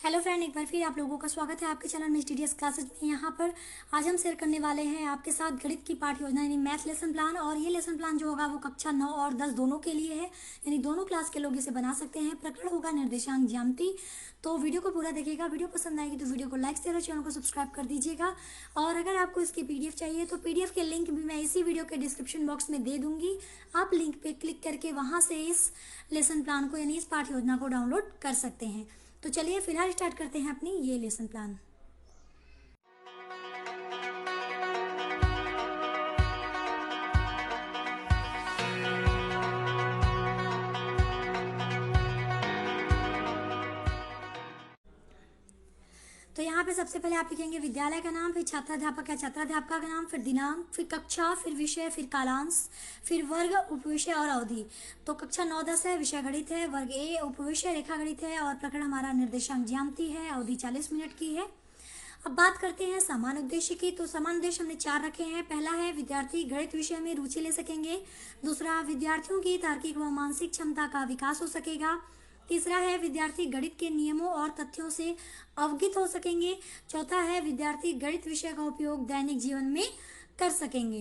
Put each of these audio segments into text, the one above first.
Hello friend, एक बार फिर आप लोगों का स्वागत है आपके चैनल मिस टीडीएस क्लासेज में। यहाँ पर आज हम शेयर करने वाले हैं आपके साथ गणित की पाठ योजना यानी मैथ लेसन प्लान। और ये लेसन प्लान जो होगा वो कक्षा 9 और 10 दोनों के लिए है, यानी दोनों क्लास के लोग इसे बना सकते हैं। प्रकरण होगा निर्देशांक ज्यामिति। तो वीडियो को पूरा देखिएगा। वीडियो पसंद आएगी तो वीडियो को लाइक शेयर और चैनल को सब्सक्राइब कर दीजिएगा। और अगर आपको इसकी PDF चाहिए तो PDF के लिंक भी मैं इसी वीडियो के डिस्क्रिप्शन बॉक्स में दे दूंगी। आप लिंक पे क्लिक करके वहाँ से इस लेसन प्लान को यानी इस पाठ योजना को डाउनलोड कर सकते हैं। तो चलिए फिलहाल स्टार्ट करते हैं अपनी ये लेसन प्लान। तो यहाँ पे सबसे पहले आप लिखेंगे विद्यालय का नाम, फिर छात्राध्यापक या छात्राध्यापिका का नाम, फिर दिनांक, फिर कक्षा, फिर विषय, फिर कालांश, फिर वर्ग, उपविषय और अवधि। तो कक्षा 9-10 है, विषय गणित है, वर्ग ए उपविषय रेखा गणित है और प्रकरण हमारा निर्देशांक ज्यामिति है। अवधि 40 मिनट की है। अब बात करते हैं समान उद्देश्य की। तो समान उद्देश्य हमने 4 रखे हैं। पहला है विद्यार्थी गणित विषय में रुचि ले सकेंगे। दूसरा, विद्यार्थियों की तार्किक व मानसिक क्षमता का विकास हो सकेगा। तीसरा है विद्यार्थी गणित के नियमों और तथ्यों से अवगत हो सकेंगे। चौथा है विद्यार्थी गणित विषय का उपयोग दैनिक जीवन में कर सकेंगे।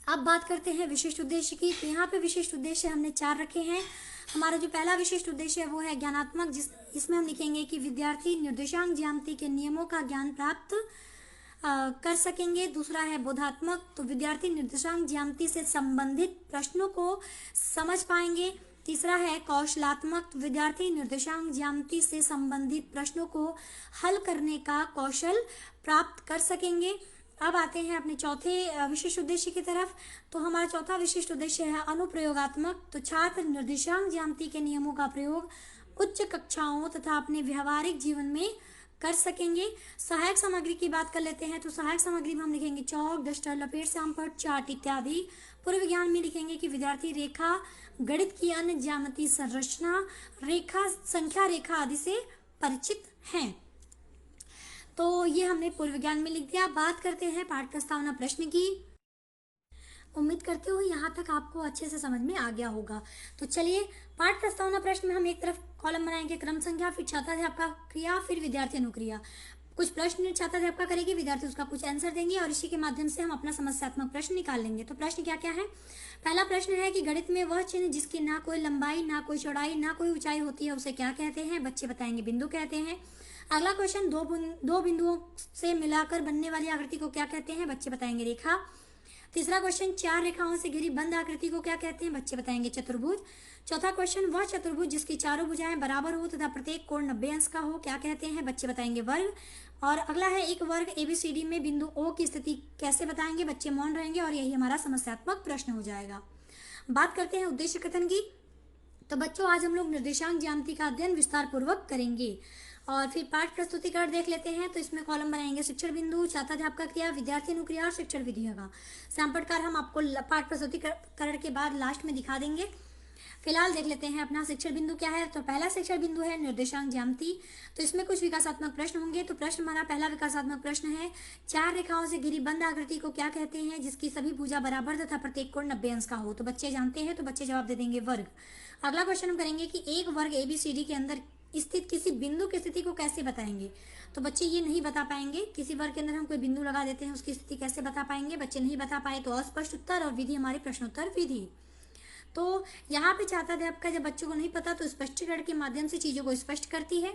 अब बात करते हैं विशिष्ट उद्देश्य की। तो यहाँ पे विशिष्ट उद्देश्य हमने 4 रखे हैं। हमारा जो पहला विशिष्ट उद्देश्य है वो है ज्ञानात्मक, इसमें हम लिखेंगे कि विद्यार्थी निर्देशांक ज्यामिति के नियमों का ज्ञान प्राप्त कर सकेंगे। दूसरा है बोधात्मक, तो विद्यार्थी निर्देशांक ज्यामिति से संबंधित प्रश्नों को समझ पाएंगे। तीसरा है कौशलात्मक, तो विद्यार्थी निर्देशांक ज्यामिति से संबंधित प्रश्नों को हल करने का कौशल प्राप्त कर सकेंगे। अब आते हैं अपने चौथे विशिष्ट उद्देश्य की तरफ। तो हमारा चौथा विशिष्ट उद्देश्य है अनुप्रयोगात्मक, तो छात्र निर्देशांक ज्यामिति के नियमों का प्रयोग उच्च कक्षाओं तथा अपने व्यवहारिक जीवन में कर सकेंगे। सहायक सामग्री की बात कर लेते हैं। तो सहायक सामग्री में हम लिखेंगे चौक, डस्टर, लपेट, श्यामपट्ट, चार्ट इत्यादि। पूर्व विज्ञान में लिखेंगे कि विद्यार्थी रेखा गणित की अन्य ज्यामिति संरचना, रेखा संख्या, रेखा आदि से परिचित हैं। तो ये हमने पूर्व विज्ञान में लिख दिया। बात करते हैं पाठ प्रस्तावना प्रश्न की। उम्मीद करती हूँ यहाँ तक आपको अच्छे से समझ में आ गया होगा। तो चलिए पाठ प्रस्तावना प्रश्न में हम एक तरफ कॉलम बनाएंगे क्रम संख्या, फिर छात्राध्यापका क्रिया, फिर विद्यार्थी अनुक्रिया। कुछ प्रश्न छात्राध्यापका करेगी, विद्यार्थी उसका कुछ आंसर देंगे और इसी के माध्यम से हम अपना समस्यात्मक प्रश्न निकाल लेंगे। तो प्रश्न क्या क्या है। पहला प्रश्न है कि गणित में वह चिन्ह जिसकी ना कोई लंबाई, ना कोई चौड़ाई, ना कोई ऊंचाई होती है उसे क्या कहते हैं। बच्चे बताएंगे बिंदु कहते हैं। अगला क्वेश्चन, दो बिंदुओं से मिलाकर बनने वाली आकृति को क्या कहते हैं। बच्चे बताएंगे रेखा। तीसरा क्वेश्चन, 4 रेखाओं से घिरी बंद आकृति को क्या कहते हैं। बच्चे बताएंगे चतुर्भुज। चौथा क्वेश्चन, वह चतुर्भुज जिसकी चारों भुजाएं बराबर हो तथा प्रत्येक कोण 90 अंश का हो क्या कहते हैं। बच्चे बताएंगे वर्ग। और अगला है एक वर्ग ABCD में बिंदु O की स्थिति कैसे बताएंगे। बच्चे मौन रहेंगे और यही हमारा समस्यात्मक प्रश्न हो जाएगा। बात करते हैं उद्देश्य कथन की। तो बच्चों आज हम लोग निर्देशांक ज्यामिति का अध्ययन विस्तार पूर्वक करेंगे। और फिर पाठ प्रस्तुतिकरण देख लेते हैं। तो इसमें कॉलम बनाएंगे शिक्षण बिंदु, छात्राध्यापका क्रिया, विद्यार्थी अनुक्रिया और शिक्षण विधि होगा। श्यामपट्टकार हम आपको पाठ प्रस्तुतिकरण के बाद लास्ट में दिखा देंगे। फिलहाल देख लेते हैं अपना शिक्षण बिंदु क्या है। तो पहला शिक्षण बिंदु है निर्देशांक ज्यामिति। तो इसमें कुछ विकासात्मक प्रश्न होंगे। तो प्रश्न हमारा पहला विकासात्मक प्रश्न है, 4 रेखाओं से घिरी बंद आकृति को क्या कहते हैं जिसकी सभी भुजा बराबर तथा प्रत्येक कोण 90 अंश का हो। तो बच्चे जानते हैं, तो बच्चे जवाब दे देंगे वर्ग। अगला क्वेश्चन हम करेंगे कि एक वर्ग ABCD के अंदर स्थित किसी बिंदु की स्थिति को कैसे बताएंगे। तो बच्चे ये नहीं बता पाएंगे। किसी वर्ग के अंदर हम कोई बिंदु लगा देते हैं, उसकी स्थिति कैसे बता पाएंगे। बच्चे नहीं बता पाए तो अस्पष्ट उत्तर, और विधि हमारी प्रश्नोत्तर विधि। तो यहाँ पे छात्राध्यापका जब बच्चों को नहीं पता तो स्पष्टीकरण के माध्यम से चीजों को स्पष्ट करती है।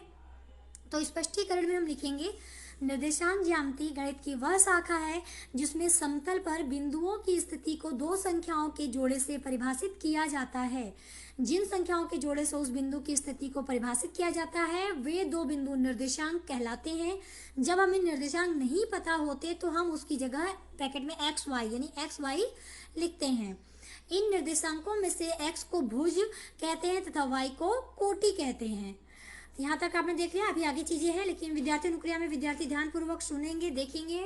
तो स्पष्टीकरण में हम लिखेंगे निर्देशांक ज्यामिति गणित की वह शाखा है जिसमें समतल पर बिंदुओं की स्थिति को 2 संख्याओं के जोड़े से परिभाषित किया जाता है। जिन संख्याओं के जोड़े से उस बिंदु की स्थिति को परिभाषित किया जाता है वे 2 बिंदु निर्देशांक कहलाते हैं। जब हमें निर्देशांक नहीं पता होते तो हम उसकी जगह ब्रैकेट में XY यानी XY लिखते हैं। इन निर्देशांकों में से x को भुज कहते हैं तथा y को कोटि कहते हैं। यहाँ तक आपने देख लिया। अभी आगे चीजें हैं, लेकिन विद्यार्थी अनुक्रिया में विद्यार्थी ध्यानपूर्वक सुनेंगे, देखेंगे,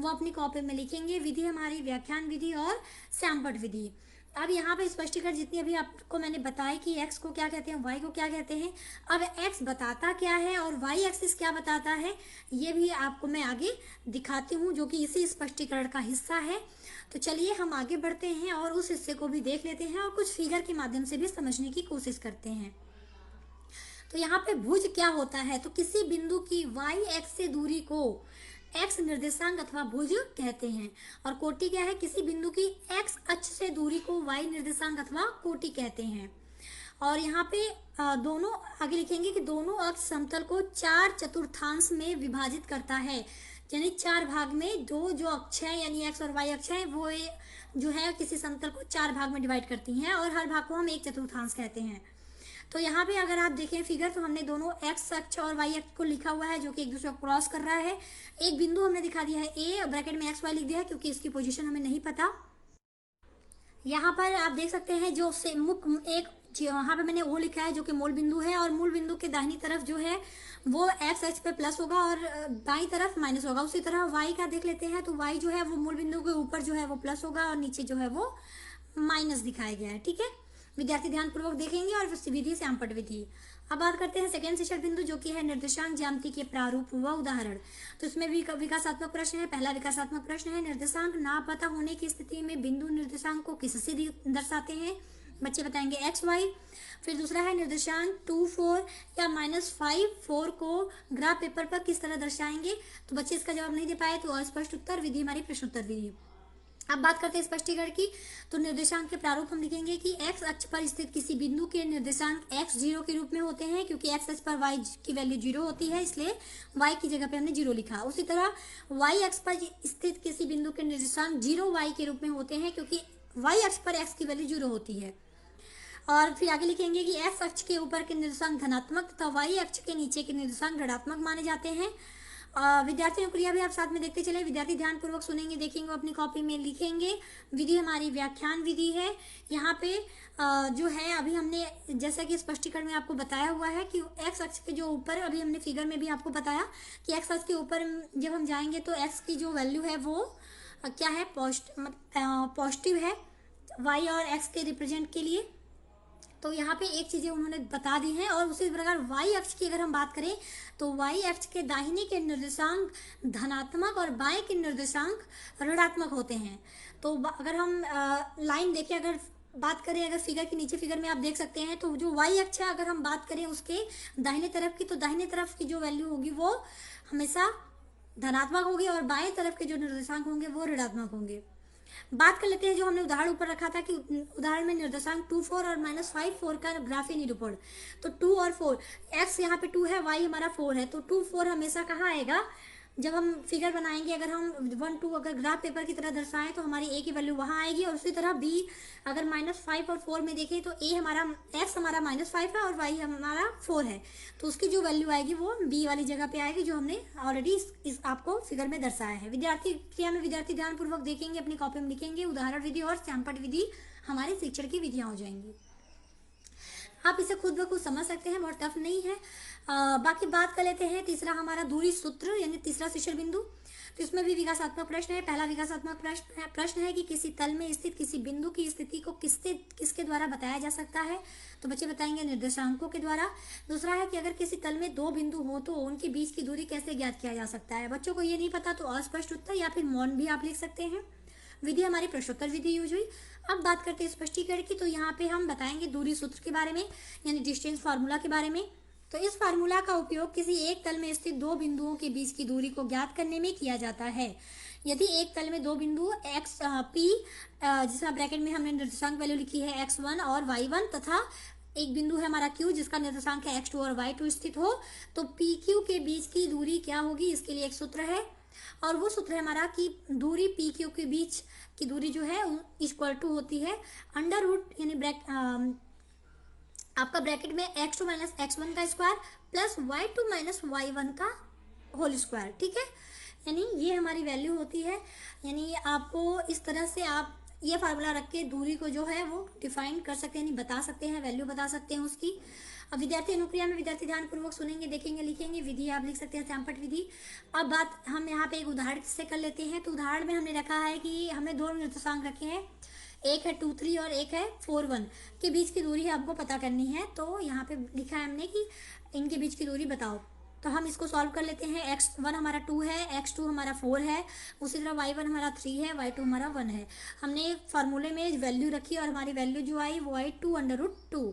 वो अपनी कॉपी में लिखेंगे। विधि हमारी व्याख्यान विधि और श्यामपट्ट विधि। अब यहाँ पे स्पष्टीकरण जितनी अभी आपको मैंने बताया कि x को क्या कहते हैं, y को क्या कहते हैं। अब x बताता क्या है और y एक्सिस क्या बताता है ये भी आपको मैं आगे दिखाती हूँ, जो कि इसी स्पष्टीकरण का हिस्सा है। तो चलिए हम आगे बढ़ते हैं और उस हिस्से को भी देख लेते हैं और कुछ फिगर के माध्यम से भी समझने की कोशिश करते हैं। तो यहाँ पे भुज क्या होता है, तो किसी बिंदु की वाई एक्स से दूरी को एक्स निर्देशांक अथवा भुज कहते हैं। और कोटि क्या है, किसी बिंदु की एक्स अक्ष से दूरी को वाई निर्देशांक अथवा कोटि कहते हैं। और यहाँ पे दोनों आगे लिखेंगे कि दोनों अक्ष समतल को 4 चतुर्थांश में विभाजित करता है, यानी 4 भाग में दो जो अक्ष है यानी एक्स और वाई अक्ष है वो जो है किसी समतल को 4 भाग में डिवाइड करती हैं और हर भाग को हम 1 चतुर्थांश कहते हैं। तो यहाँ पे अगर आप देखें फिगर तो हमने दोनों एक्स अक्ष और वाई अक्ष को लिखा हुआ है जो कि एक दूसरे को क्रॉस कर रहा है। एक बिंदु हमने दिखा दिया है ए, ब्रैकेट में एक्स वाई लिख दिया है क्योंकि इसकी पोजीशन हमें नहीं पता। यहाँ पर आप देख सकते हैं जो से मुख्य एक यहाँ पे मैंने ओ लिखा है जो कि मूल बिंदु है और मूल बिंदु के दाहिनी तरफ जो है वो एक्स अक्ष पे प्लस होगा और दाई तरफ माइनस होगा। उसी तरह वाई का देख लेते हैं तो वाई जो है वो मूल बिंदु के ऊपर जो है वो प्लस होगा और नीचे जो है वो माइनस दिखाया गया है। ठीक है, विद्यार्थी ध्यानपूर्वक देखेंगे। और विधि श्यामपट्ट विधि। अब बात करते हैं सेकंड शिक्षण बिंदु जो कि है निर्देशांक ज्यामिति के प्रारूप व उदाहरण। तो इसमें भी विकासात्मक प्रश्न है। पहला विकासात्मक प्रश्न है, निर्देशांक ना पता होने की स्थिति में बिंदु निर्देशांक को किससे दर्शाते हैं। बच्चे बताएंगे एक्स वाई। फिर दूसरा है निर्देशांक 2 4 या -5 4 को ग्राफ पेपर पर किस तरह दर्शाएंगे। तो बच्चे इसका जवाब नहीं दे पाए तो अस्पष्ट उत्तर विधि हमारी प्रश्नोत्तर विधि। अब बात करते हैं स्पष्टीकरण की। तो निर्देशांक के प्रारूप हम लिखेंगे कि एक्स अक्ष पर स्थित किसी बिंदु के निर्देशांक एक्स 0 के रूप में होते हैं क्योंकि एक्स अक्ष पर वाई की वैल्यू 0 होती है इसलिए वाई की जगह पे हमने 0 लिखा। उसी तरह वाई अक्ष पर स्थित किसी बिंदु के निर्देशांक 0 वाई के रूप में होते हैं क्योंकि वाई अक्ष पर एक्स की वैल्यू 0 होती है। और फिर आगे लिखेंगे कि एक्स अक्ष के ऊपर के निर्देशांक धनात्मक तथा वाई अक्ष के नीचे के निर्देशांक ऋणात्मक माने जाते हैं। विद्यार्थियों क्रिया भी आप साथ में देखते चले। विद्यार्थी ध्यानपूर्वक सुनेंगे, देखेंगे, अपनी कॉपी में लिखेंगे। विधि हमारी व्याख्यान विधि है। यहाँ पे जो है अभी हमने जैसा कि स्पष्टीकरण में आपको बताया हुआ है कि एक्स अक्ष के जो ऊपर अभी हमने फिगर में भी आपको बताया कि एक्स अक्ष के ऊपर जब हम जाएंगे तो एक्स की जो वैल्यू है वो क्या है, पॉजिटिव है वाई और एक्स के रिप्रेजेंट के लिए। तो यहाँ पे एक चीजें उन्होंने बता दी हैं। और उसी प्रकार वाई अक्ष की अगर हम बात करें तो वाई अक्ष के दाहिने के निर्देशांक धनात्मक और बाएं के निर्देशांक ऋणात्मक होते हैं। तो अगर हम लाइन देखें, अगर बात करें अगर फिगर के नीचे फिगर में आप देख सकते हैं तो जो वाई अक्ष है अगर हम बात करें उसके दाहिने तरफ की तो दाहिने तरफ की जो वैल्यू होगी वो हमेशा धनात्मक होगी और बाएं तरफ के जो निर्देशांक होंगे वो ऋणात्मक होंगे। बात कर लेते हैं जो हमने उदाहरण ऊपर रखा था कि उदाहरण में निर्देशांक 2 4 और -5 4 का ग्राफीय निरूपण। तो 2 और 4, एक्स यहाँ पे 2 है, वाई हमारा 4 है, तो 2 4 हमेशा कहाँ आएगा जब हम फिगर बनाएंगे। अगर हम 1 2 अगर ग्राफ पेपर की तरह दर्शाएं तो हमारी ए की वैल्यू वहाँ आएगी। और उसी तरह बी अगर -5 और 4 में देखें तो ए हमारा एक्स हमारा -5 है और वाई हमारा 4 है, तो उसकी जो वैल्यू आएगी वो बी वाली जगह पे आएगी जो हमने ऑलरेडी इस आपको फिगर में दर्शाया है। विद्यार्थी क्रिया में विद्यार्थी ध्यानपूर्वक देखेंगे, अपनी कॉपी में लिखेंगे। उदाहरण विधि और श्यामपट्ट विधि हमारे शिक्षण की विधियां हो जाएंगी। आप इसे खुद ब खुद समझ सकते हैं, बहुत टफ नहीं है। बाकी बात कर लेते हैं तीसरा हमारा दूरी सूत्र यानी तीसरा शिक्षण बिंदु। तो इसमें भी विकासात्मक प्रश्न है। पहला विकासात्मक प्रश्न है कि किसी तल में स्थित किसी बिंदु की स्थिति को किसके द्वारा बताया जा सकता है। तो बच्चे बताएंगे निर्देशांकों के द्वारा। दूसरा है कि अगर किसी तल में 2 बिंदु हो तो उनके बीच की दूरी कैसे ज्ञात किया जा सकता है। बच्चों को ये नहीं पता तो अस्पष्ट उत्तर या फिर मौन भी आप लिख सकते हैं। विधि हमारी प्रश्नोत्तर विधि यूज हुई। अब बात करते हैं स्पष्टीकरण की। तो यहाँ पे हम बताएंगे दूरी सूत्र के बारे में यानी डिस्टेंस फार्मूला के बारे में। तो इस फार्मूला का उपयोग किसी एक तल में स्थित 2 बिंदुओं के बीच की दूरी को ज्ञात करने में किया जाता है। यदि एक तल में 2 बिंदु एक्स पी जिसका ब्रैकेट में हमने निर्देशांक वैल्यू लिखी है x1 और y1 तथा एक बिंदु है हमारा Q जिसका निर्देशांक है x2 और y2 स्थित हो तो PQ के बीच की दूरी क्या होगी, इसके लिए एक सूत्र है। और वो सूत्र है हमारा कि दूरी PQ के बीच की दूरी जो है इक्वल टू होती है अंडर रूट यानी आपका ब्रैकेट में x2 माइनस x1 का square plus y2 minus y1 का होल स्क्वायर। ठीक है, यानी ये हमारी वैल्यू होती है। यानी आपको इस तरह से आप ये फार्मूला रख के दूरी को जो है वो डिफाइन कर सकते हैं, यानी बता सकते हैं, वैल्यू बता सकते हैं उसकी। अब विद्यार्थी अनुक्रिया में विद्यार्थी ध्यानपूर्वक सुनेंगे, देखेंगे, लिखेंगे। विधि आप लिख सकते हैं श्यामपट्ट विधि। अब बात हम यहाँ पे एक उदाहरण से कर लेते हैं। तो उदाहरण में हमने रखा है कि हमने 2 निर्देशांक रखे हैं, एक है 2 3 और एक है 4 1 के बीच की दूरी हमको पता करनी है। तो यहाँ पे लिखा है हमने कि इनके बीच की दूरी बताओ। तो हम इसको सॉल्व कर लेते हैं। x1 हमारा 2 है, x2 हमारा 4 है, उसी तरह y1 हमारा 3 है, y2 हमारा 1 है। हमने फार्मूले में वैल्यू रखी और हमारी वैल्यू जो आई वो आई 2√2,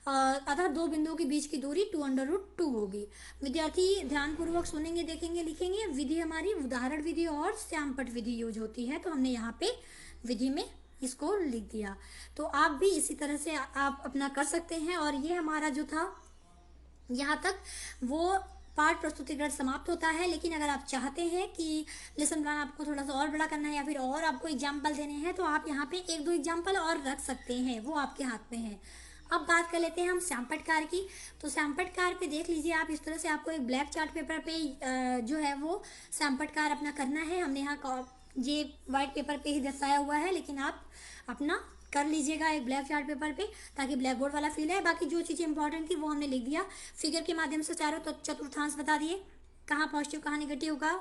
अतः दो बिंदुओं के बीच की दूरी 2√2 होगी। विद्यार्थी ध्यानपूर्वक सुनेंगे, देखेंगे, लिखेंगे। विधि हमारी उदाहरण विधि और श्यामपट्ट विधि यूज होती है, तो हमने यहाँ पे विधि में इसको लिख दिया। तो आप भी इसी तरह से आप अपना कर सकते हैं। और ये हमारा जो था यहाँ तक वो पाठ प्रस्तुतिकरण समाप्त होता है। लेकिन अगर आप चाहते हैं कि लेसन प्लान आपको थोड़ा सा और बड़ा करना है या फिर और आपको एग्जाम्पल देने हैं, तो आप यहाँ पे एक दो एग्जाम्पल और रख सकते हैं, वो आपके हाथ में है। अब बात कर लेते हैं हम श्यामपट्ट कार्य की। तो श्यामपट्ट कार्य पे देख लीजिए आप, इस तरह से आपको एक ब्लैक चार्ट पेपर पे जो है वो श्यामपट्ट कार्य अपना करना है। हमने यहाँ ये व्हाइट पेपर पे ही दर्शाया हुआ है, लेकिन आप अपना कर लीजिएगा एक ब्लैक चार्ट पेपर पे, ताकि ब्लैक बोर्ड वाला फील है। बाकी जो चीज़ें इंपॉर्टेंट थी वो हमने लिख दिया। फिगर के माध्यम से चारों चतुर्थांश बता दिए, कहाँ पॉजिटिव कहाँ निगेटिव होगा,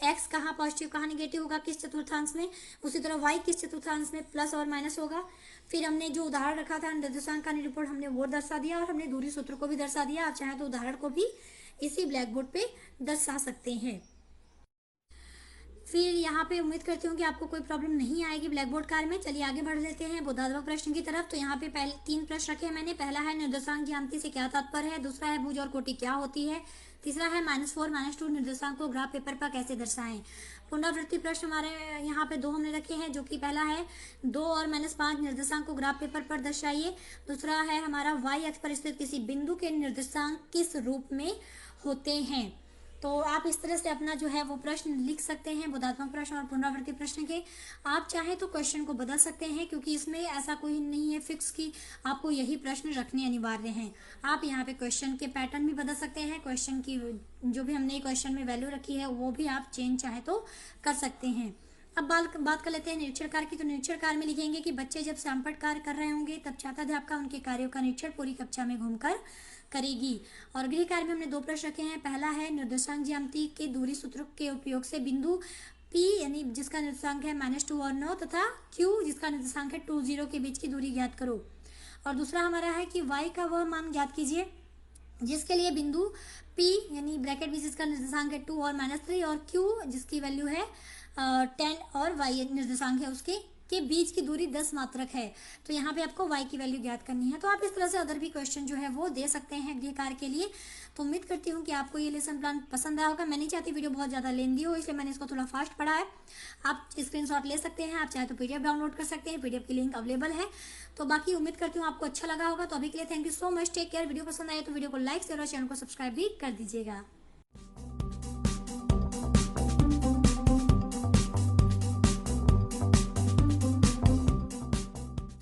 एक्स कहाँ पॉजिटिव कहाँ निगेटिव होगा, किस चतुर्थांश में, उसी तरह वाई किस चतुर्थांश में प्लस और माइनस होगा। फिर हमने जो उदाहरण रखा था निर्देशांक का निरूपण, हमने वो दर्शा दिया और हमने दूरी सूत्र को भी दर्शा दिया। आप चाहें तो उदाहरण को भी इसी ब्लैक बोर्ड पे दर्शा सकते हैं। फिर यहाँ पे उम्मीद करती हूँ कि आपको कोई प्रॉब्लम नहीं आएगी ब्लैक बोर्ड कार्य में। चलिए आगे बढ़ लेते हैं बोधात्मक प्रश्न की तरफ। तो यहाँ पे पहले 3 प्रश्न रखे हैं मैंने। पहला है निर्देशांक ज्यामिति से क्या तात्पर्य है, दूसरा है भुज और कोटि क्या होती है, तीसरा है -4 -2 निर्देशांक को ग्राफ पेपर पर कैसे दर्शाएं। पुनरावृत्ति प्रश्न हमारे यहाँ पे 2 हमने रखे हैं, जो कि पहला है 2 और -5 निर्देशांक को ग्राफ पेपर पर दर्शाइए। दूसरा है हमारा y अक्ष पर स्थित किसी बिंदु के निर्देशांक किस रूप में होते हैं। तो आप इस तरह से अपना जो है वो प्रश्न लिख सकते हैं, बोधात्मक प्रश्न और पुनरावृत्ति प्रश्न के। आप चाहें तो क्वेश्चन को बदल सकते हैं, क्योंकि इसमें ऐसा कोई नहीं है फिक्स कि आपको यही प्रश्न रखने अनिवार्य हैं। आप यहाँ पे क्वेश्चन के पैटर्न भी बदल सकते हैं, क्वेश्चन की जो भी हमने क्वेश्चन में वैल्यू रखी है वो भी आप चेंज चाहे तो कर सकते हैं। अब बात कर लेते हैं निरीक्षण कार्य की। तो निरीक्षण कार्य में लिखेंगे कि बच्चे जब श्यामपट्ट कार्य कर रहे होंगे तब छात्राध्यापिका उनके कार्यों का निरीक्षण पूरी कक्षा में घूमकर करेगी। और गृह कार्य में हमने 2 प्रश्न रखे हैं। पहला है निर्देशांक ज्यामिति के दूरी सूत्र के उपयोग से बिंदु P यानी जिसका निर्देशांक है -2 और 9 तथा Q जिसका निर्देशांक है 2 0 के बीच की दूरी ज्ञात करो। और दूसरा हमारा है कि y का वह मान ज्ञात कीजिए जिसके लिए बिंदु P यानी ब्रैकेट में जिसका निर्देशांक है 2 और -3 और Q जिसकी वैल्यू है 10 और y निर्देशांक है उसके के बीच की दूरी 10 मात्रक है। तो यहाँ पे आपको y की वैल्यू ज्ञात करनी है। तो आप इस तरह से अदर भी क्वेश्चन जो है वो दे सकते हैं गृह कार्य के लिए। तो उम्मीद करती हूँ कि आपको ये लेसन प्लान पसंद आया होगा। मैं नहीं चाहती वीडियो बहुत ज़्यादा लेंदी हो, इसलिए मैंने इसको थोड़ा फास्ट पढ़ा है। आप स्क्रीनशॉट ले सकते हैं, आप चाहे तो PDF डाउनलोड कर सकते हैं, PDF की लिंक अवेलेबल है। तो बाकी उम्मीद करती हूँ आपको अच्छा लगा होगा। तो अभी के लिए thank you so much, take care. Video पसंद आए तो वीडियो को लाइक शेयर और चैनल को सब्सक्राइब भी कर दीजिएगा।